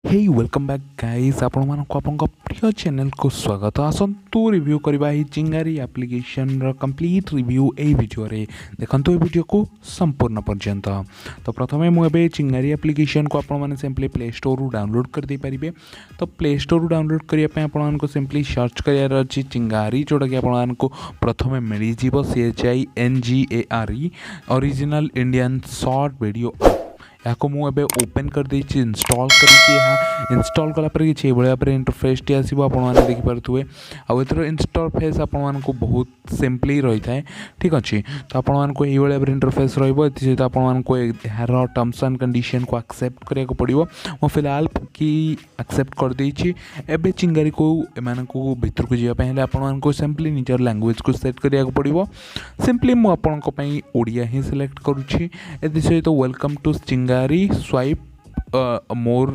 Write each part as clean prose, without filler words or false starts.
हे welcome back guys आपण मानक आपन प्रिय चैनल को स्वागत आसतु रिव्यू करबा ही चिंगारी एप्लिकेशन रो कंप्लीट रिव्यू ए वीडियो रे देखंतु ए वीडियो को संपूर्ण पर्यंत। तो प्रथमे मु एबे चिंगारी एप्लिकेशन को आपण माने सिंपली प्ले स्टोर रु डाउनलोड कर दे परिबे। तो प्ले स्टोर रु डाउनलोड करिया पे आपण मानको सिंपली सर्च करियार अछि चिंगारी, जोटा कि आपण मानको प्रथमे मिली जीवो CHINGARE original Indian short video या मुझे ओपन कर देछि इंस्टॉल करके इंस्टॉल कला पर कि भाया पर इंटरफेस टी आसो आपने देखिपे आर इंस्टॉल फेस आपण को बहुत सिंपली रही है। ठीक अच्छे तो आपको ये भाया इंटरफेस रही आपको यार टर्म्स एंड कंडीशन को एक्सेप्ट करा पड़ो। मो फिलहाल कि एक्सेप्ट कर देछि। एबे चिंगारी को एमान को भीतर को जावाई आपको सिंपली निजर लैंग्वेज को सेट करा पड़ो। सिंपली मुझे ओडिया ही सिलेक्ट करुँची। सहित वेलकम टू चिंगारी स्वाइप मोर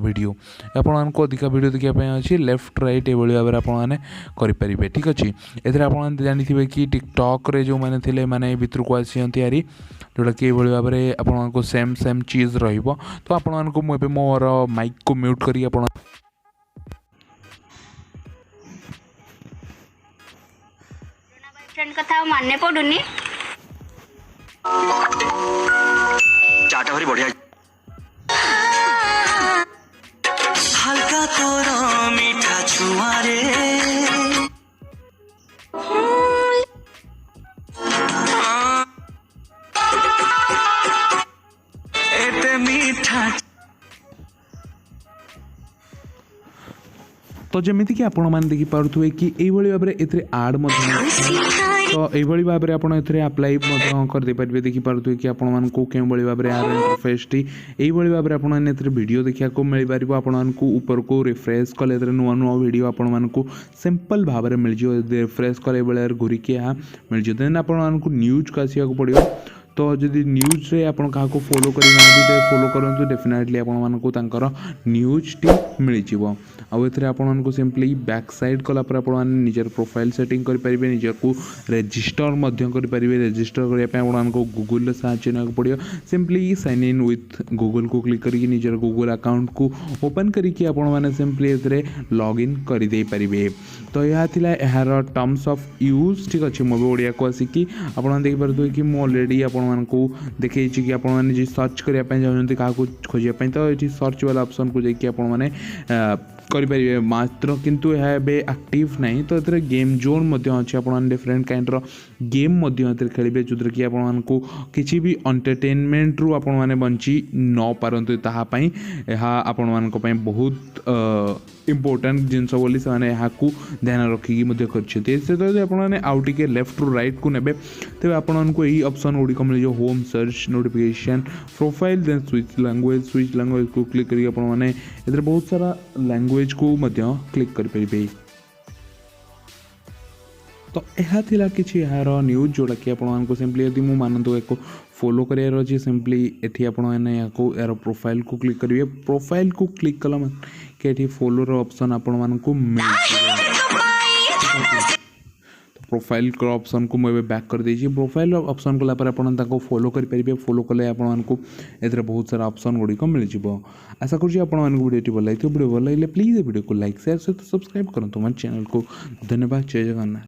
वीडियो आपको अधिक वीडियो देखापी अच्छी लेफ्ट राइट ये भाव में आपरे। ठीक अच्छे एथे आप जानी कि टिकटॉक रे जो मैंने थे माने भीतर को आसी जोटा कि भाव में आपको सेम सेम चीज रहिबो। तो आपको मुझे मोर माइक को म्यूट करी आप फ्रेंड कथा मानने पड़ुनी चाटा भरी बढ़िया हल्का तोर मीठा छुआरे एते मीठा। तो जमी कि आपण मैंने देखिपे कि भाव में ए आड तो यही भाव में आपड़ आप्लाई करदे देखिपे कि आपण क्यों भाव में यार इंटरफेस टी यही भाव में आपने वीडियो देखा मिल पार आपको ऊपर को रिफ्रेश कले नुआ नुआ वीडियो आपण को सिंपल भाव में मिल जाए। रिफ्रेश कले बेले घूरिकी मिल जाए देन आपको न्यूज को आसवा पड़ो। तो जदि न्यूज रे आपण क्या फॉलो करना भी फॉलो करूँ डेफिनेटली आपको न्यूज टी मिल जाव। आपको सिंपली बैक साइड कलापर आप निजर प्रोफाइल सेटिंग करेंगे निजर को रजिस्टर करेंगे। रजिस्टर करने आपको गूगल साहाय्य ना पड़ो। Simply sign in with Google को क्लिक करके निजर गूगल अकाउंट को ओपन करके आपने सिंपली लॉग इन करदे। तो यह थिला यार टर्म्स ऑफ यूज। ठीक अच्छे मुझे ओडिया को आसिकी आप देखिपे कि मुझे ऑलरेडी आपको देखी कि आपने सर्च करने चाहते क्या खोजापी तो ये सर्च वाला ऑप्शन को जाकि आपने करें मात्र किंतु यह एक्टिव नहीं। तो ये गेम जोन अच्छे आप डिफरेन्ट काइंड गेम खेलेंगे जो कि आपको किसी भी एंटरटेनमेंट रु आप बंची न पारतु तापाई यह आपण बहुत इम्पोर्टाट जिनस बोली से ध्यान रखिकी करते आउ टे लेफ्ट रु राइट को नेबे तेज आपको यही ऑप्शन गुड़िक मिल जाए home search notification profile then switch language को क्लिक करके आपने बहुत सारा लैंग्वेज को क्लिक करें। तो यह थिला किछि यार न्यूज जोड़ा कि आपको सिंपली यदि मुझे मानतु एक फॉलो करार अच्छे सिंपली ये आपने यार प्रोफाइल को क्लिक करेंगे। प्रोफाइल को क्लिक कला कि फॉलो ऑप्शन आपको मिल प्रोफाइल ऑप्शन को मुझे बैक कर देछि। प्रोफाइल ऑप्शन कलापर आप फॉलो करेंगे। फॉलो कले आपको ए बहुत सारा ऑप्शन गुड़िक मिल जाए। आशा करुँच आपको वीडियो भल लगे। वीडियो भल लगे प्लीज वीडियो को लाइक शेयर सहित सब्सक्राइब करूँ। तुम्हारे चैनल को धन्यवाद। जय जगन्नाथ।